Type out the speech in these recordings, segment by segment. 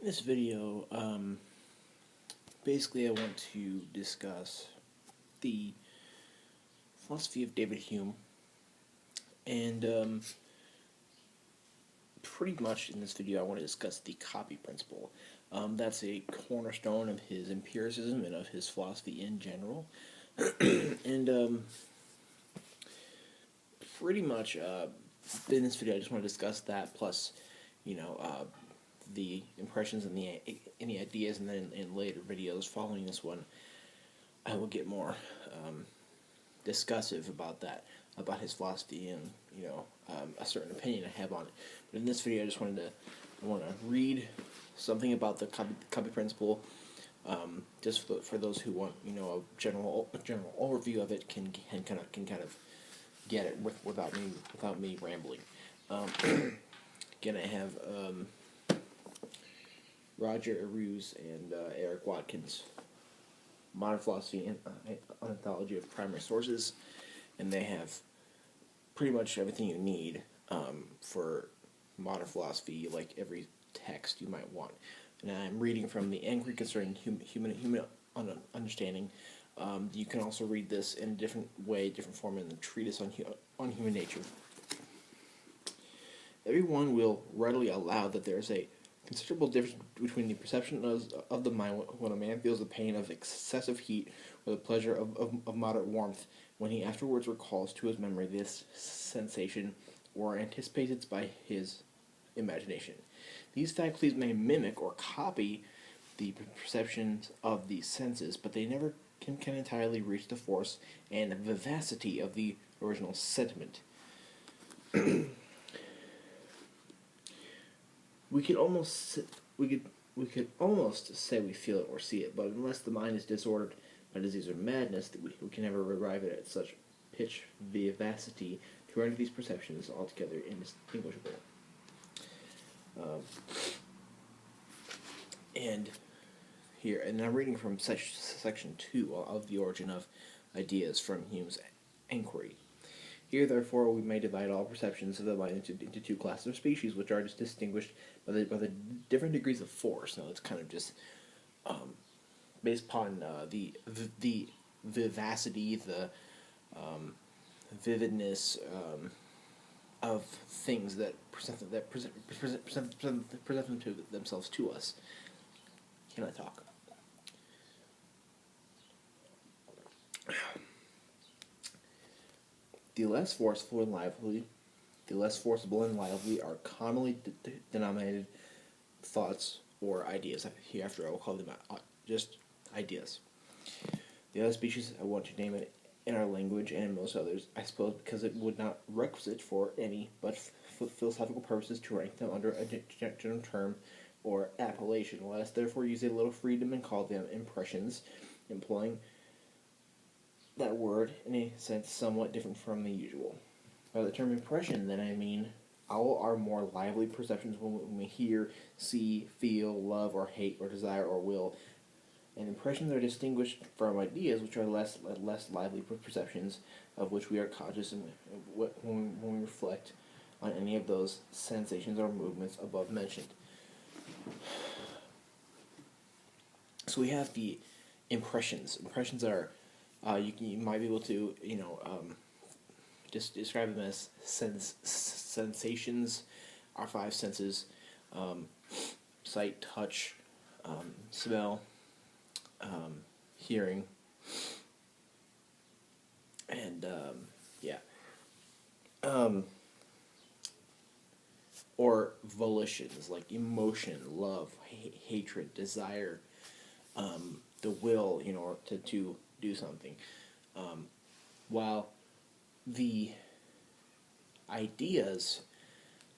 In this video, basically I want to discuss the philosophy of David Hume, and pretty much in this video I want to discuss the copy principle. That's a cornerstone of his empiricism and of his philosophy in general, and pretty much in this video I just want to discuss that plus, you know, the impressions and the ideas, and then in later videos following this one, I will get more discussive about that, about his philosophy and a certain opinion I have on it. But in this video, I want to read something about the copy principle, just for those who want a general overview of it can kind of get it without me rambling. Again, I have Roger Aruse and Eric Watkins, Modern Philosophy and Ontology of Primary Sources, and they have pretty much everything you need for modern philosophy, like every text you might want. And I'm reading from the Inquiry Concerning Human Understanding. You can also read this in a different way, different form in the Treatise on Human Nature. Everyone will readily allow that there is a considerable difference between the perception of the mind when a man feels the pain of excessive heat or the pleasure of moderate warmth, when he afterwards recalls to his memory this sensation or anticipates it by his imagination. These faculties may mimic or copy the perceptions of the senses, but they never can entirely reach the force and vivacity of the original sentiment. We could almost say we feel it or see it, but unless the mind is disordered by disease or madness, we can never arrive at such pitch vivacity to render these perceptions altogether indistinguishable. And I'm reading from section 2 of The Origin of Ideas from Hume's Inquiry. Here, therefore, we may divide all perceptions of the mind into two classes of species, which are just distinguished by the different degrees of force. Now, it's kind of just based upon the vivacity, the vividness of things that present them to themselves to us. Can I talk? The less forceful and lively are commonly denominated thoughts or ideas. Hereafter, I will call them just ideas. The other species, I want to name it in our language and in most others, I suppose, because it would not requisite for any but philosophical purposes to rank them under a general term or appellation. Let us therefore use a little freedom and call them impressions, employing that word in a sense somewhat different from the usual. By the term impression, then, I mean all our more lively perceptions when we hear, see, feel, love, or hate, or desire, or will. And impressions are distinguished from ideas, which are less lively perceptions of which we are conscious when we reflect on any of those sensations or movements above mentioned. So we have the impressions. Impressions are you might be able to just describe them as sensations. Our five senses: sight, touch, smell, hearing, and or volitions like emotion, love, hatred, desire, the will, to do something. While the ideas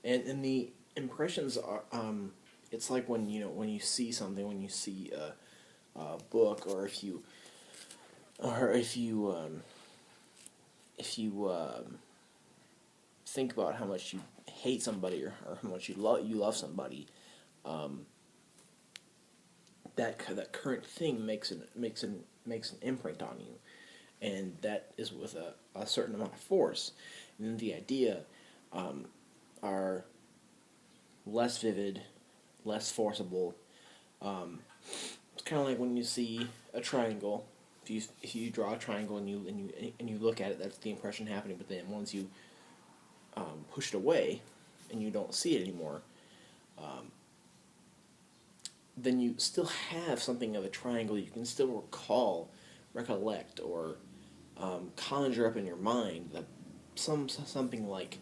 and the impressions are, it's like when you see something, when you see a book, or if you think about how much you hate somebody, or how much you love somebody, that current thing makes an imprint on you, and that is with a certain amount of force. And then the idea are less vivid, less forcible, It's kind of like when you see a triangle. If you draw a triangle and you look at it, that's the impression happening. But then once you push it away and you don't see it anymore, then you still have something of a triangle. You can still recollect, or conjure up in your mind that something like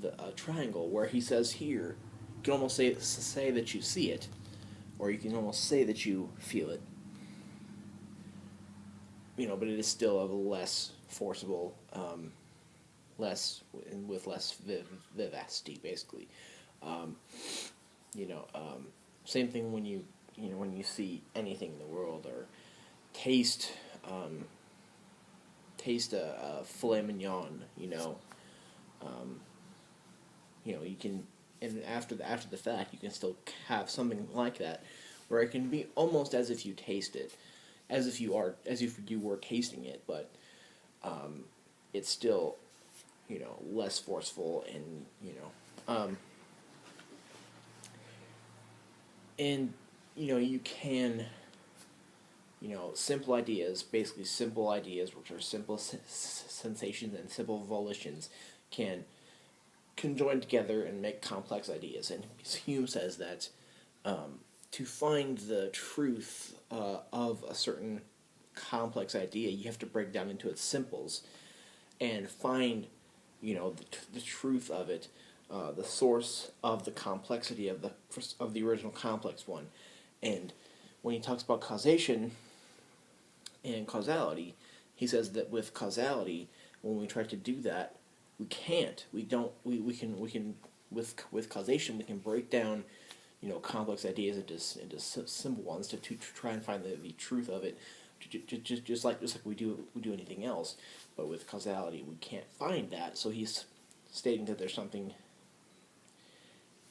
a triangle, where he says here, you can almost say that you see it, or you can almost say that you feel it. But it is still of a less forcible, with less vivacity, basically. Um, you know, um, Same thing when you see anything in the world, or taste um, taste a filet mignon. Um, you can, and after the fact, you can still have something like that, where it can be almost as if you taste it, as if you were tasting it, but it's still less forceful, and you can, simple ideas, basically simple ideas, which are simple sensations and simple volitions, can conjoin together and make complex ideas. And Hume says that to find the truth of a certain complex idea, you have to break down into its simples and find, the truth of it, the source of the complexity of the original complex one. And when he talks about causation and causality, he says that with causality, when we try to do that, we can't. We don't. We can with causation, we can break down complex ideas into simple ones to try and find the truth of it, just like we do anything else. But with causality, we can't find that. So he's stating that there's something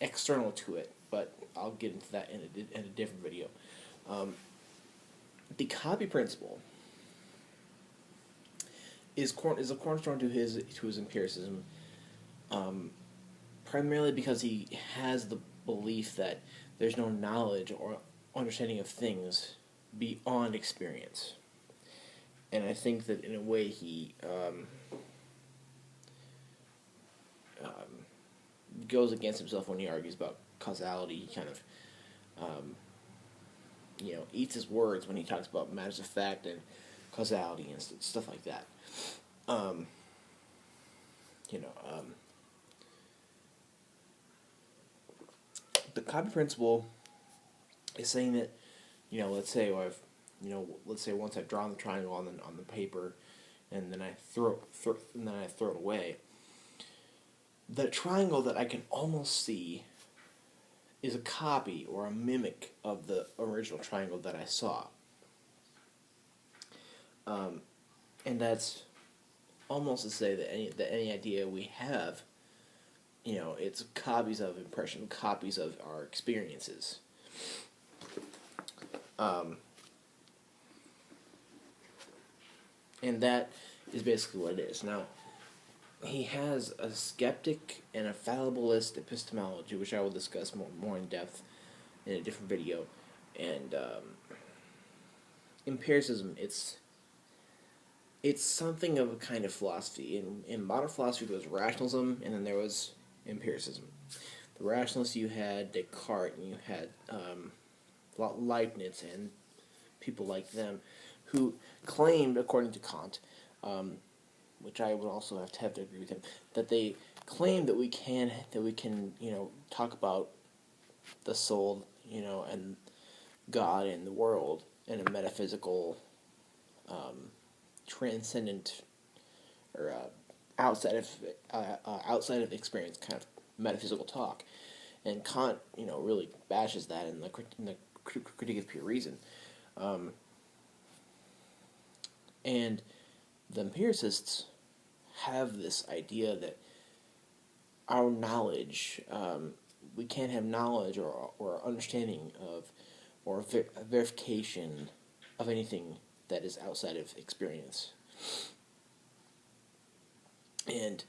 external to it. But I'll get into that in a different video. The copy principle is a cornerstone to his empiricism, primarily because he has the belief that there's no knowledge or understanding of things beyond experience. And I think that in a way he goes against himself when he argues about causality. He kind of eats his words when he talks about matters of fact and causality and stuff like that. The copy principle is saying that, let's say once I've drawn the triangle on the paper, and then I throw it away. The triangle that I can almost see is a copy or a mimic of the original triangle that I saw. And that's almost to say that any idea we have, it's copies of impression, copies of our experiences. And that is basically what it is. Now, he has a skeptic and a fallibilist epistemology, which I will discuss more in depth in a different video. And empiricism, it's something of a kind of philosophy. In modern philosophy, there was rationalism, and then there was empiricism. The rationalists, you had Descartes, and you had Leibniz, and people like them, who claimed, according to Kant, which I would also have to agree with him, that they claim that we can talk about the soul, and God and the world in a metaphysical, transcendent, or outside of experience kind of metaphysical talk. And Kant, really bashes that in the Critique of Pure Reason. And the empiricists have this idea that our knowledge, we can't have knowledge or understanding of, or verification of anything that is outside of experience. And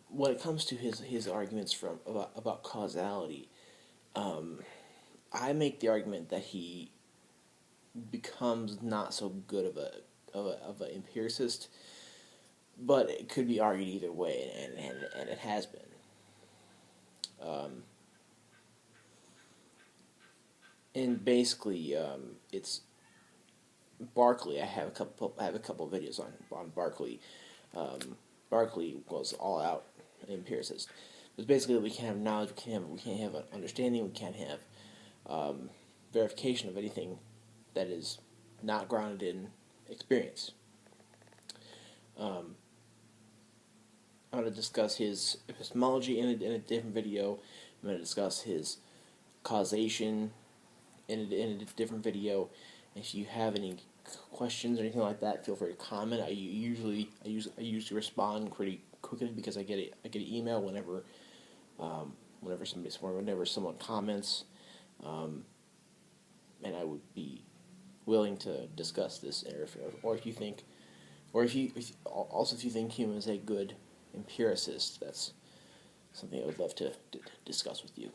when it comes to his arguments about causality, I make the argument that he becomes not so good of a empiricist, but it could be argued either way, and it has been. And basically, it's Berkeley. I have a couple of videos on Berkeley. Berkeley was all out empiricist. But basically, we can't have knowledge, we can't have an understanding, we can't have verification of anything that is not grounded in experience. I'm going to discuss his epistemology in a different video. I'm going to discuss his causation in a different video. If you have any questions or anything like that, feel free to comment. I usually respond pretty quickly because I get an email whenever someone comments, and I would be willing to discuss this. If you think Hume is a good empiricist, that's something I would love to discuss with you.